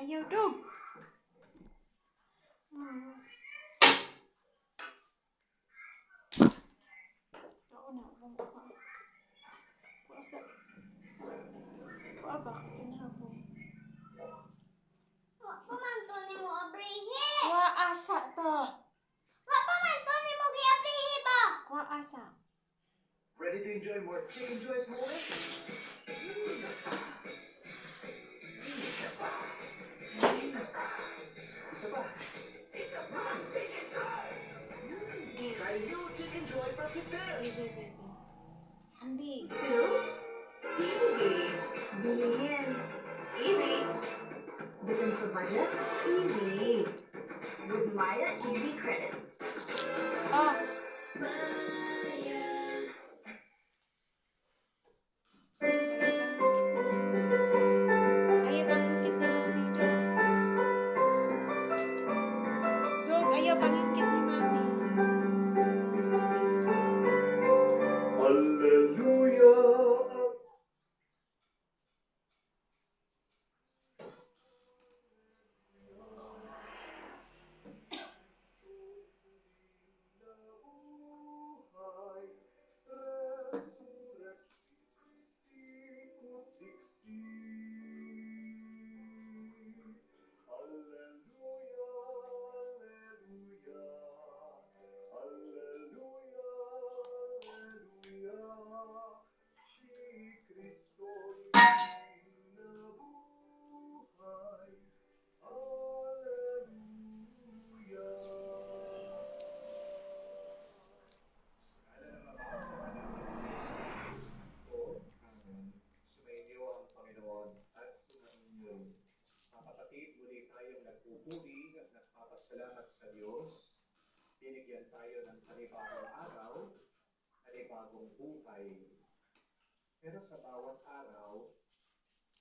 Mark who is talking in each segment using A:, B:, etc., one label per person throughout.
A: Ayaw, dog. Oo na, bumaba. Kuasa. Kuaba, kinahapon.
B: Wa pa man to ni mo abrihe.
A: Kuasa to.
B: Wa pa man to ni mo giabrihe ba?
A: Kuasa.
C: Ready to enjoy more Chicken Joy's moment? Isa pa. Chicken Joy! Try new Chicken Joy Perfect Pairs.
A: Baby. Ambi.
D: Bills? Easy. Bilhin? Easy. Bitin sa budget? Easy. With Maya Easy Credit.
A: Oh. Ayaw pangingkit ni Mami, dog. Dog, ayaw pangingkit ni Mami.
C: Hallelujah! Sumainyo ang Panginoon at sumainyo. Kapatid, muli tayong nagpupuri at nagpapasalamat sa Diyos. Binigyan tayo ng panibagong araw, panibagong buhay. Pero sa bawat araw,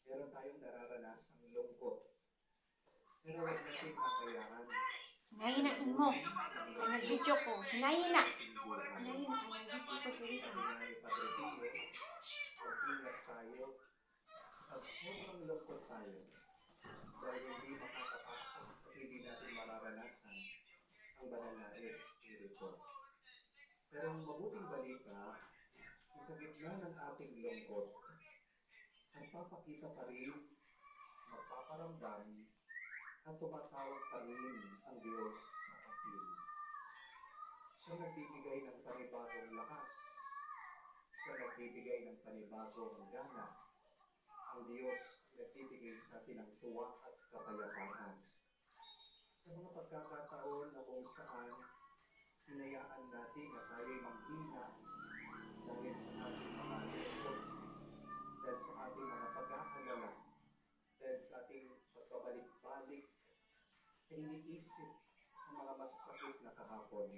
C: meron tayong nararanasang lungkot. Pero huwag natin kakayaan.
A: Hinayin na mo. Nag-video ko. Hinayin na. Hinayin na. Nag-video ko dito.
C: Mag-ingat tayo at sobrang lungkot tayo dahil hindi makakapasok at hindi natin mararanasan ang banal na Espiritu. Pero ang mabuting balita, sa gitna ng ating lungkot, magpapakita pa rin, magpaparamdam, at tumatawag pa rin ang Diyos sa atin. Siya nagbibigay ng panibagong lakas. Siya nagbibigay ng panibagong gana. Ang Diyos nagbibigay sa atin ng tuwa at kapayapaan. Sa mga pagkakataon na kung saan hinayaan natin na tayo'y manghina dahil sa ating mga lungkot, dahil sa ating mga pag-aalala, dahil sa ating pagpabalik-balik, ay iniisip ang mga masasakit na kahapon.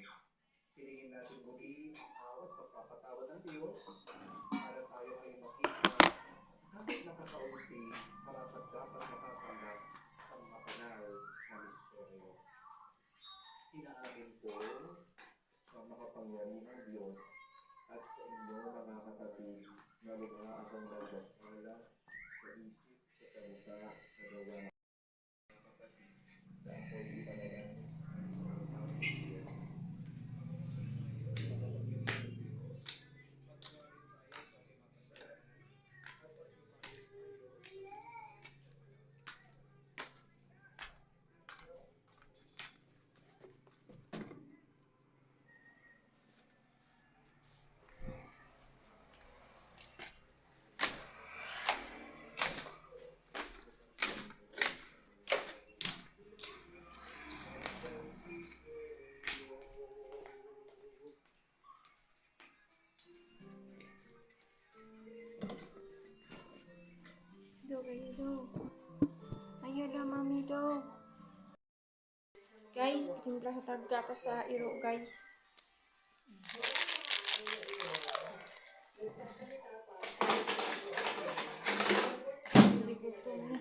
C: Pilingin natin muli ang awat pagpapatawad ng Diyos para tayo ay makita kahit nakakaunti para dapat makatanggap sa mga banal na misteryo. Inaamin ko sa makapangyarihang Diyos at sa inyo mga kapatid na lubha akong nagdasala sa isip, sa salita, sa gawa. Kapatid, na ako'y ipanalangin sa Panginoon Diyos.
A: Dog, ayaw, dog. Ayaw na, Mami, dog. Guys, timpla sa taggata sa iro, guys. Gutom na.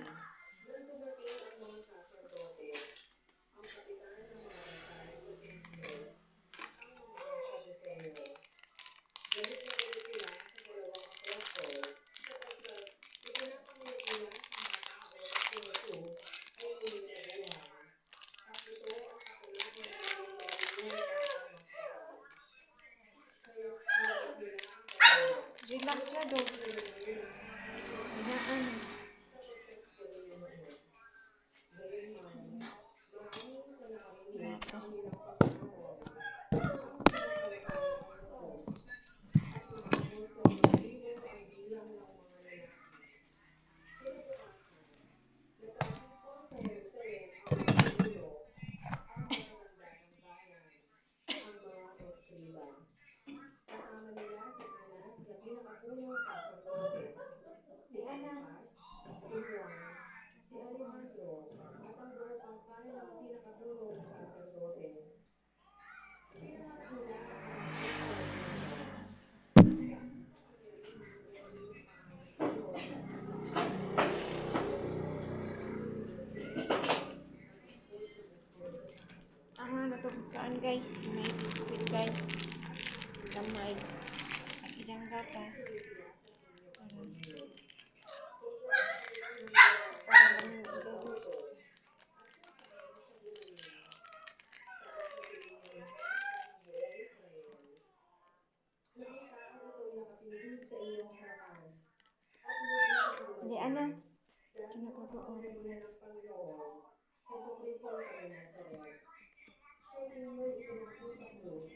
E: marunong saserdote.
A: Ang natugkaan guys, may biscuit guys. Gamay. At isang gatas. Para lang yung hindi, ano? Kinakaroon.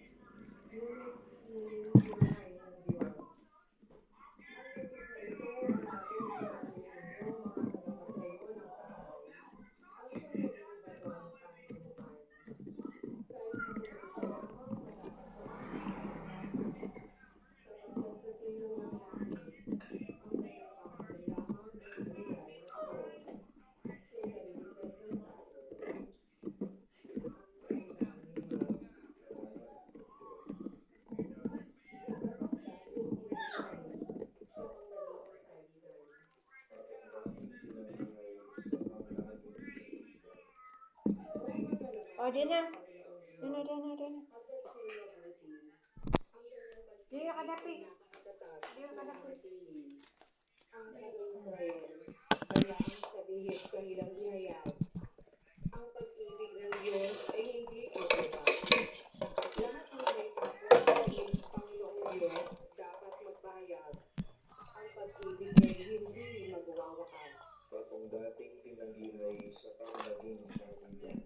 A: Oh, di na. Di na. Di na kadapi. Di na kadapi.
E: Ang Israel, kaya ang sabihin kanilang ihayag. Ang pag-ibig ng Diyos ay hindi iba. Lahat ng may tapos sa Panginoong Diyos dapat magpahayag. Ang pag-ibig ay hindi magwawakas.
C: Batong dating tinanggihay sa panglaging sangigan.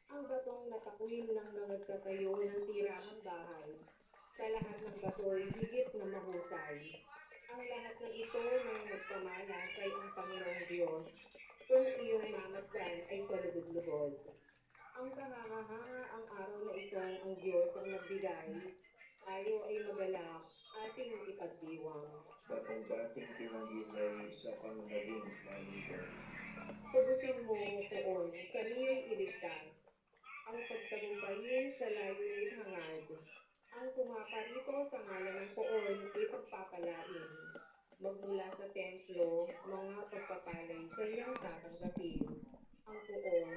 E: Ang batong natakwil ng nagtatayo ng tiramang bahay. Sa lahat ng bato'y higit na mahusay. Ang lahat ng ito ng magpamalas ay ang Panginoong Diyos. Kung iyong mamasdan ay kalugod-lugod. Ang kahanga-hanga ang araw na itong ang Diyos ang nagbigay. Tayo ay magalak, ating ipagdiwang.
C: Batong dating tinanggihay sa panglaging sangigan.
E: Tubusin mo, poon, kami ay iligtas. Ang pagtagumpayin sa layunin hangad. Ang pumaparito sa ngalan ng poon ay pagpapalain. Magmula sa templo, mga pagpapalay kanyang tatanggapin. Ang poon,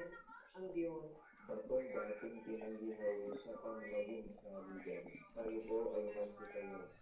E: ang Diyos.
C: Batong dating tinanggihay sa panglaging sangigan. Tayo po ay nasa kayo.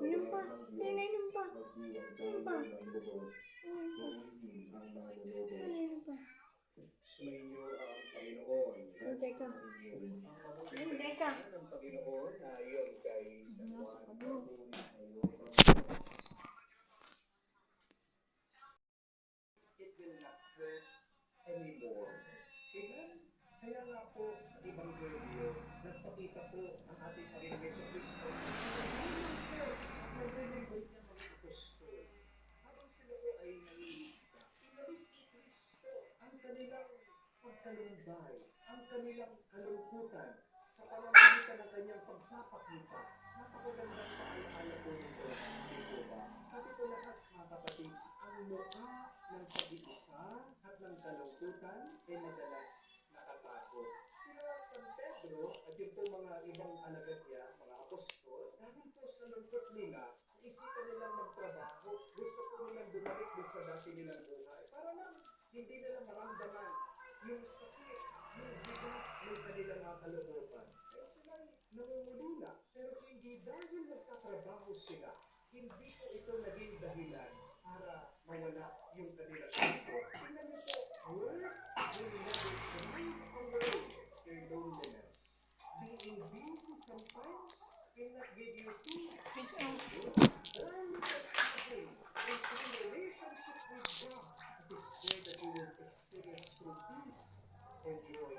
A: Inom pa. Inom pa.
C: Inom
A: pa.
C: ng lubos. Mahihin ang manunubos.
A: Inom pa.
C: Sumainyo ang Panginoon.
A: Hintay ka. Hintay ka.
C: Ang Panginoon ayon kay It will not hurt anymore. Amen? Kaya nga po sa Ebanghelyo, nagpakita po ang ating Panginoon Yesu Cristo. Nag-deliver niya mga apostol. Habang sila po ay nangilisita, inalis ni Cristo ang kanilang pagkalunggay, ang kanilang kalungkutan sa pamamagitan ng kanyang pagpapakita. Napakagandang paalaala po nito. Hindi po ba? Sabi po lahat mga kapatid, ang mukha ng pag-iisa at ng kalungkutan ay madalas nakatakot. Sila San Pedro at yung po mga ibang alagad niya, mga apostol, dahil po sa lungkot nila, isipan nilang magtrabaho, gusto po nilang bumalik doon sa dati nilang buhay. Para lang hindi nila maramdaman yung sakit, yung bigat ng kanilang mga kalooban. Kaya sila nangungulila, pero hindi dahil nagtatrabaho sila, hindi po ito naging dahilan para mawala yung kanilang ito. Tingnan niyo po, work will never take away your loneliness. Being busy sometimes cannot give you peace.
A: Peace out.
C: Learn to pray. Inspiration relationship with God. It is there that you will experience true peace and joy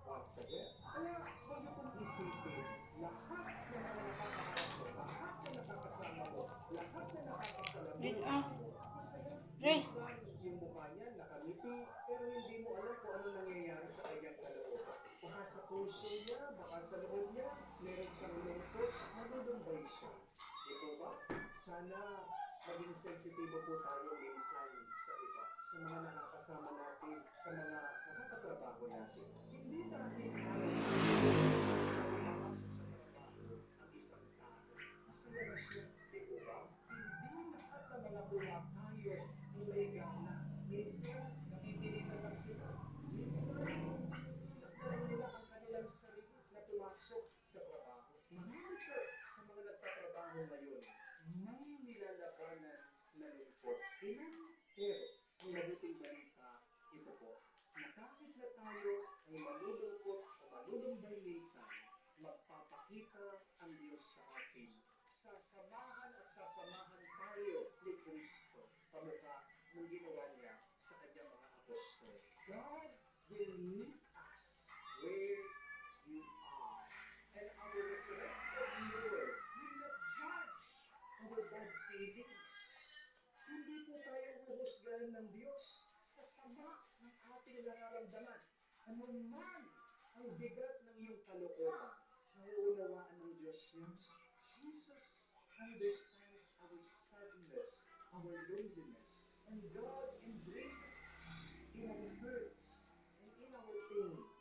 C: once again. Kaya huwag niyo pong isipin, lahat na mga nakakaharap mo, lahat na nakakasama mo, lahat na nakakasalamuha
A: Rest
C: mo,
A: ah.
C: masaya.
A: Rest.
C: Minsan, yung mukha niya nakangiti, pero hindi mo alam kung ano nangyayari sa kanyang kalooban. Baka sa puso niya, baka sa loob niya, meron siyang lungkot, nalulumbay siya. Di po ba? Sana maging sensitibo po tayo minsan sa iba, sa mga nakakasama natin, sa mga nakakatrabaho natin. Hindi natin alam ang isang tao. Masaya na siya, di po ba? Hindi lahat ng mga kumakayo ay may gana. Minsan, napipilitan lang sila. Minsan, nagdala nila ang kanilang sarili na pumasok sa trabaho. Marami po sa mga nagtatrabaho ngayon, may nilalabanan na lungkot. Pero, ang mabuting balita, ito po, na kahit na tayo ay malulungkot o malulumbay minsan, magpapakita ang Diyos sa atin. Sasamahan at sasamahan tayo ni Kristo. Pamukha ng ginawa niya sa kanyang mga apostol. God will meet us where you are. And our resurrected Lord will not judge our bad feelings. Hindi po tayo huhusgahan ng Diyos sa sama ng ating nararamdaman. Ano man ang bigat ng iyong kalooban, nauunawaan ng Diyos yan. Jesus understands our sadness, our loneliness, and God embraces us in our hurts and in our pains.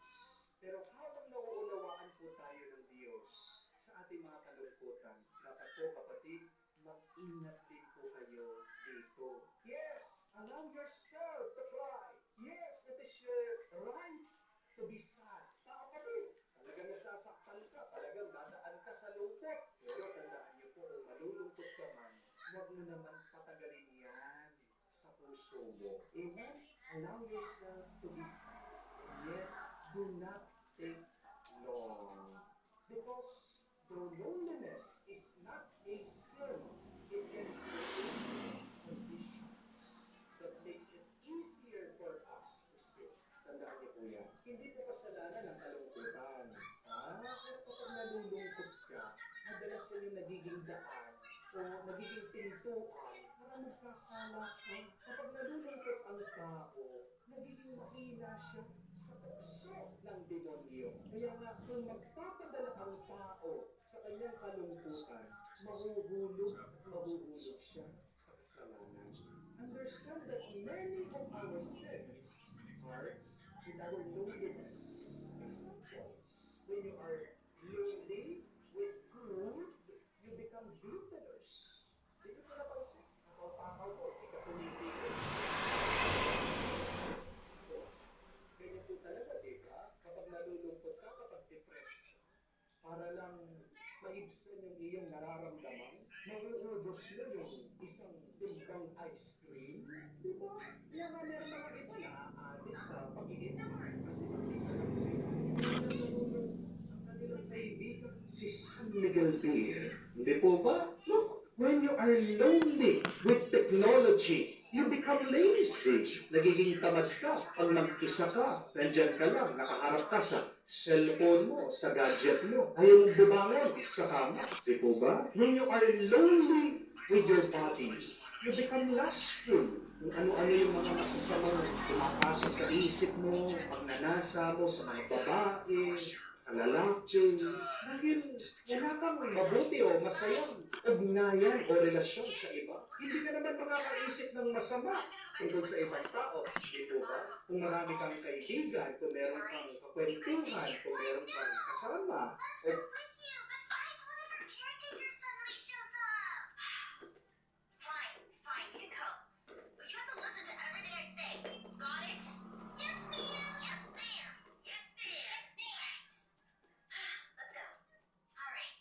C: Pero habang nauunawaan po tayo ng Diyos sa ating mga kalungkutan, dapat po kapatid, mag-ingat din po kayo dito. Yes, allow yourself to cry. Yes, it is your right to be sad. Kapatid, talagang nasasaktan ka, talagang dadaan ka sa lungkot. Pero tandaan niyo po, kung malulungkot ka man, huwag mo naman patagalin yan sa puso mo. Amen? Allow yourself to be sad. Yet, do not take long. Because though loneliness is not a sin, it can create conditions that makes it easier for us to sin. Tandaan niyo po yan. Hindi po kasalanan ng kalungkutan. Pero kapag nalulungkot ka, madalas yan yung nagiging daan o nagiging pintuan para magkasala ka. Kapag nalulungkot ang tao, nagiging mahina siya sa tukso ng demonyo. Kaya nga, kung magpapadala ang tao sa kanyang kalungkutan, mahuhulog siya sa kasalanan. Understand that many of our sins starts with our loneliness. Examples, when you are lonely with food, you become gluttonous. Dito ko napansin, takaw-takaw ko, di ka tumitigil. Ganyan po talaga, di ba? Kapag nalulungkot ka, kapag depressed ka, para lang maibsan yung iyong nararamdaman, mauubos mo yung isang timbang ice cream, di ba? Kaya nga meron mga iba na aadik sa pag-iinom kasi mag-isa lang sila. Ang kanilang kaibigan, si San Miguel Beer. Hindi po ba? Look, when you are lonely with technology, you become lazy. Nagiging tamad ka. Pag mag-isa ka, nandyan ka lang, nakaharap ka sa cellphone mo, sa gadget mo. Ayaw mong bumangon sa kama. Di po ba? When you are lonely with your body, you become lustful. Kung ano-ano yung mga masasamang pumapasok sa isip mo, pagnanasa mo sa mga babae, lalaki, dahil wala kang mabuti o masayang ugnayan o relasyon sa iba. Hindi ka naman makakaisip ng masama tungkol sa ibang tao. Di po ba? Kung marami kang kaibigan, kung meron kang kakwentuhan, kung meron kang kasama, o
D: Fine, fine, you can come. But you have to listen to everything I say. Got it? Yes, ma'am. Yes, ma'am. Yes, ma'am. Yes, ma'am. Let's go. All right.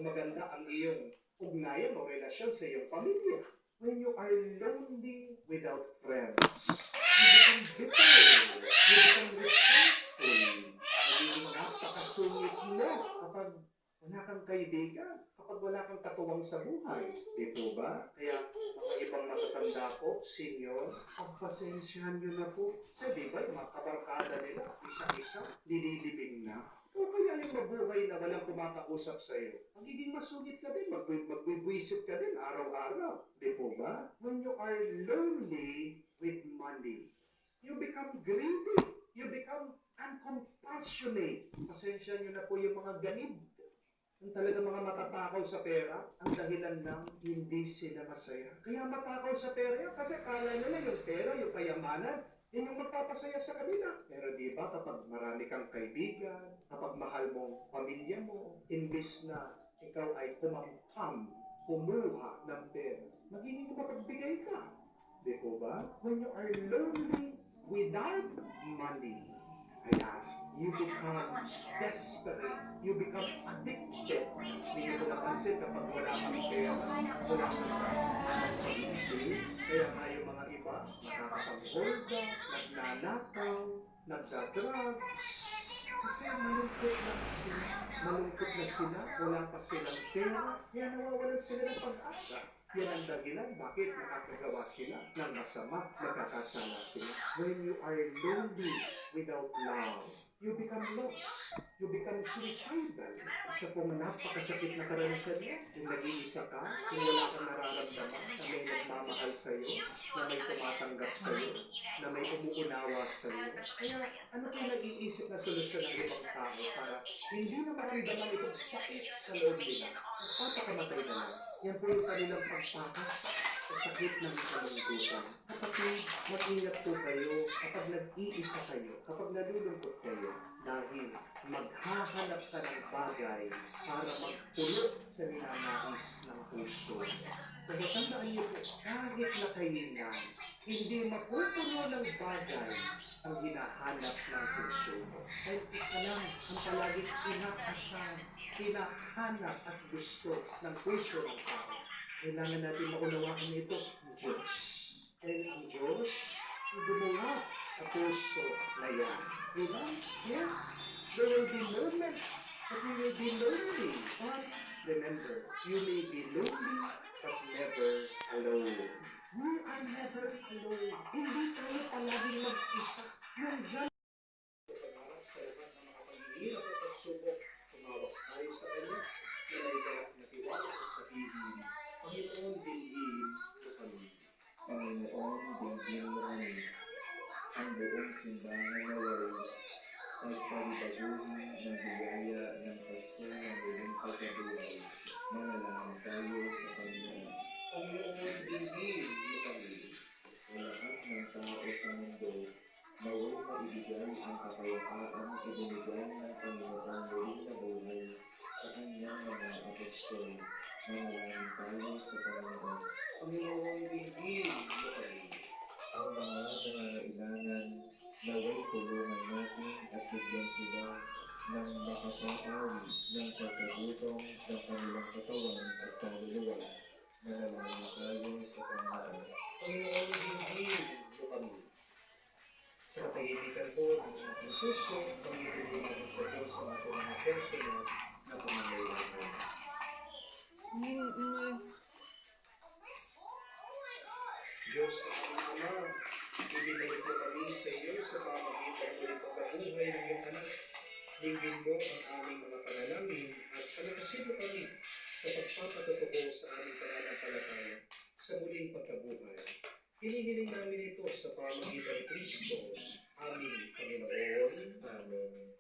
C: maganda ang iyong ugnayan o relasyon sa iyong pamilya. When you are lonely without friends, you become bitter, you become resentful, nagiging napakasungit mo kapag wala kang kaibigan, kapag wala kang katuwang sa buhay. Di po ba? Kaya mga ibang matatanda po, senior, pagpasensyahan nyo na po. Sa di ba, yung mga kabarkada nila, isa-isa, nililibing na. O kaya yung mabuhay na walang kumakausap sa iyo, magiging masungit ka din, magbibwisit ka din araw-araw. Di po ba? When you are lonely with money, you become greedy. You become uncompassionate. Pasensya nyo na po yung mga ganid. Ang talaga mga matatakaw sa pera, ang dahilan ng hindi sila masaya. Kaya matakaw sa pera yan kasi kala nila yung pera, yung kayamanan, yun yung magpapasaya sa kanila. Pero di ba kapag marami kang kaibigan, kapag mahal mong pamilya mo, imbis na ikaw ay kumuha ng pera, magiging mapagbigay ka. Di po ba? When you are lonely without money, ayan, you become desperate, you become addicted. Hindi nyo napansin kapag wala kang pera, wala ka sa pag-isip. Kaya nga yung mga iba, nakakapag-hold up, nagnanakaw, nagdadrugs. Kasi malungkot na sila, wala pa silang pera, kaya nawawalan sila ng pag-asa. Yan ang dahilan bakit nakakagawa sila ng masama, nagkakasala sila. When you are lonely without love, you become lost. You become suicidal. Isa pong napakasakit na karanasan niya. Kung nag-iisa ka, kung wala kang nararamdaman na may nagmamahal sa'yo, na may tumatanggap sa'yo, na may umuunawa sa'yo. Kaya ano kung nag-iisip na solusyon ng ibang tao para hindi na maramdaman itong sakit sa loob nila? Papakamatay na lang. Yan po yung kanilang pagpakas sa sakit ng kalungkutan. Kapatid, mag-ingat po kayo kapag nag-iisa kayo, kapag nalulungkot kayo, dahil maghahanap ka ng bagay para magpulo sa ninanais ng puso. Pero tandaan niyo po, kahit na kainan, hindi mapupuno ng bagay ang hinahanap ng puso mo. Kahit isa lang ang palaging inaasam, hinahanap at gusto ng puso ng tao. Kailangan natin maunawaan nito, Diyos. Dahil ang Diyos, gumawa sa puso na yan. Diba? Yes, there will be moments that you will be lonely. But remember, you may be lonely, but never alone. We are never alone. Hindi tayo palaging mag-isa. Nandiyan pangarap sa lahat ng mga paghihirap at pagsubok. Tumawag tayo sa Kanya na may ganap na tiwala at sabihin, Panginoon, dindiin mo kami.
F: Panginoon, dinggin mo kami. Ang buong simbahan naway pagpalibaguhin ng biyaya ng Pasko ng muling pagkabuhay. Manalangin tayo sa Panginoon.
C: Panginoon, dindiin mo kami.
F: Sa lahat ng tao sa mundo, naway maibigay ang kapayapaan ibinigay ng Panginoon muling nabuhay sa kanyang mga apostol. Manalangin tayo sa Panginoon.
C: Panginoon, dindiin mo kami.
F: Ang mga nangangailangan, naway tulungan natin at bigyan sila ng makakaawi ng pagkagutom ng kanilang katawan at kaluluwa. Manalangin tayo sa Panginoon.
C: Panginoon, dindiin mo kami. Sa katahimikan po ng ating puso, pangitulungan natin sa Diyos ang ating mga personal na pangangailangan. Diyos na aming Ama, ibinalik ko kami sa iyo sa pamagitan ulit pagkabuhay ng iyong anak. Ligin mo ang aming mga panalangin at palakasin mo kami sa pagpapatotoo sa aming pananampalataya sa muling pagkabuhay. Hinihiling namin ito sa pamagitan ni Kristo, aming Panginoon. Amen.